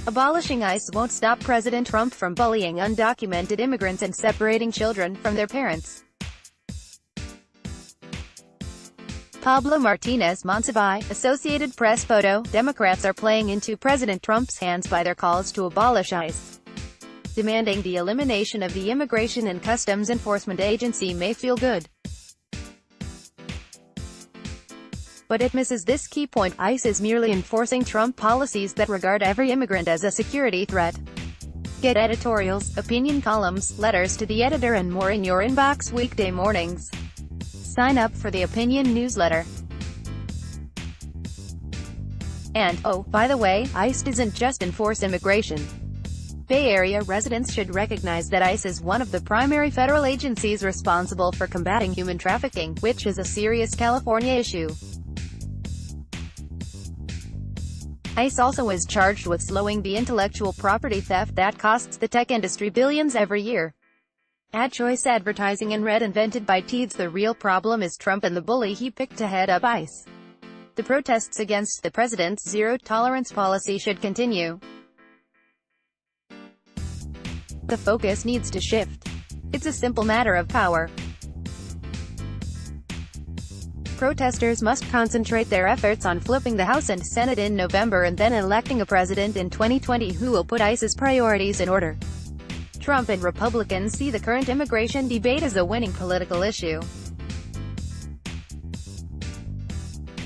Abolishing ICE won't stop President Trump from bullying undocumented immigrants and separating children from their parents. Pablo Martinez Monsiváis, Associated Press photo. Democrats are playing into President Trump's hands by their calls to abolish ICE. Demanding the elimination of the Immigration and Customs Enforcement Agency may feel good, but it misses this key point: ICE is merely enforcing Trump policies that regard every immigrant as a security threat. Get editorials, opinion columns, letters to the editor and more in your inbox weekday mornings. Sign up for the Opinion newsletter. And, oh, by the way, ICE doesn't just enforce immigration. Bay Area residents should recognize that ICE is one of the primary federal agencies responsible for combating human trafficking, which is a serious California issue. ICE also is charged with slowing the intellectual property theft that costs the tech industry billions every year. Ad choice advertising and red invented by Teeds. The real problem is Trump and the bully he picked to head up ICE. The protests against the president's zero-tolerance policy should continue. The focus needs to shift. It's a simple matter of power. Protesters must concentrate their efforts on flipping the House and Senate in November and then electing a president in 2020 who will put ICE's priorities in order. Trump and Republicans see the current immigration debate as a winning political issue.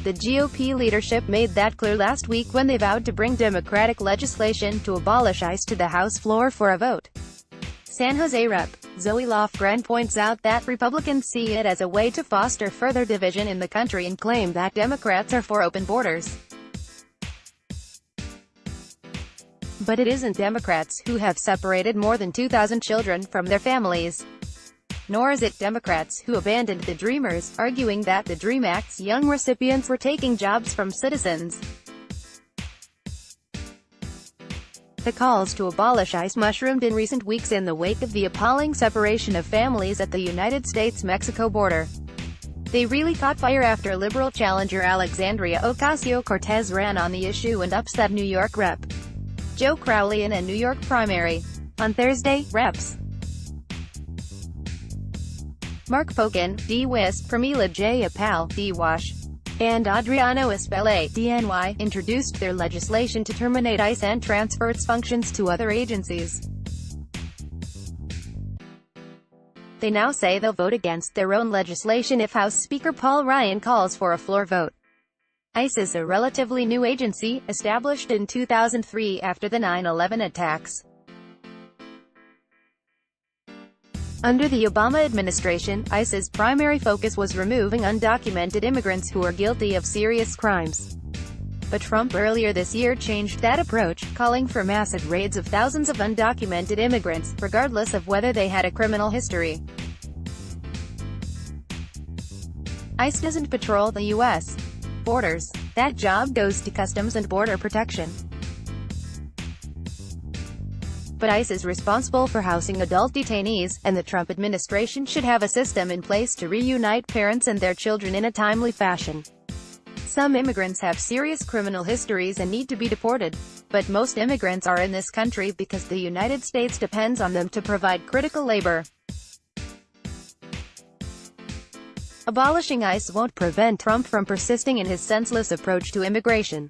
The GOP leadership made that clear last week when they vowed to bring Democratic legislation to abolish ICE to the House floor for a vote. San Jose Rep. Zoe Lofgren points out that Republicans see it as a way to foster further division in the country and claim that Democrats are for open borders. But it isn't Democrats who have separated more than 2,000 children from their families. Nor is it Democrats who abandoned the Dreamers, arguing that the DREAM Act's young recipients were taking jobs from citizens. The calls to abolish ICE mushroomed in recent weeks in the wake of the appalling separation of families at the United States-Mexico border. They really caught fire after liberal challenger Alexandria Ocasio-Cortez ran on the issue and upset New York Rep. Joe Crowley in a New York primary. On Thursday, Reps. Mark Pocan, D-Wisp, Pramila Jayapal, D-Wash, and Adriano Espelay, DNY, introduced their legislation to terminate ICE and transfer its functions to other agencies. They now say they'll vote against their own legislation if House Speaker Paul Ryan calls for a floor vote. ICE is a relatively new agency, established in 2003 after the 9/11 attacks. Under the Obama administration, ICE's primary focus was removing undocumented immigrants who are guilty of serious crimes. But Trump earlier this year changed that approach, calling for massive raids of thousands of undocumented immigrants, regardless of whether they had a criminal history. ICE doesn't patrol the U.S. borders. That job goes to Customs and Border Protection. But ICE is responsible for housing adult detainees, and the Trump administration should have a system in place to reunite parents and their children in a timely fashion. Some immigrants have serious criminal histories and need to be deported, but most immigrants are in this country because the United States depends on them to provide critical labor. Abolishing ICE won't prevent Trump from persisting in his senseless approach to immigration.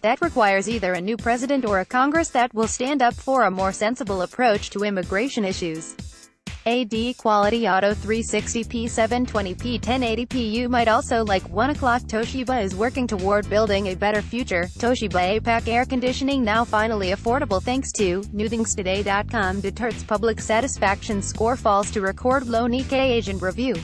That requires either a new president or a Congress that will stand up for a more sensible approach to immigration issues. AD Quality Auto 360p 720p 1080p. You might also like 1 o'clock. Toshiba is working toward building a better future. Toshiba APAC air conditioning now finally affordable thanks to newthingstoday.com. Duterte public satisfaction score falls to record low. Nikkei Asian Review.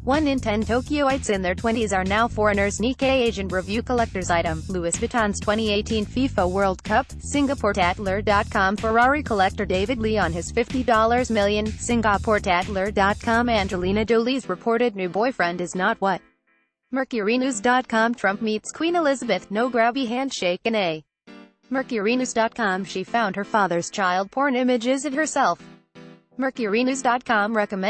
1 in 10 Tokyoites in their 20s are now foreigners. Nikkei Asian Review collector's item. Louis Vuitton's 2018 FIFA World Cup. Singapore Tatler.com. Ferrari collector David Lee on his $50 million. Singapore Tatler.com. Angelina Jolie's reported new boyfriend is not what. MercuryNews.com. Trump meets Queen Elizabeth. No grabby handshake in a. MercuryNews.com. She found her father's child porn images of herself. MercuryNews.com recommends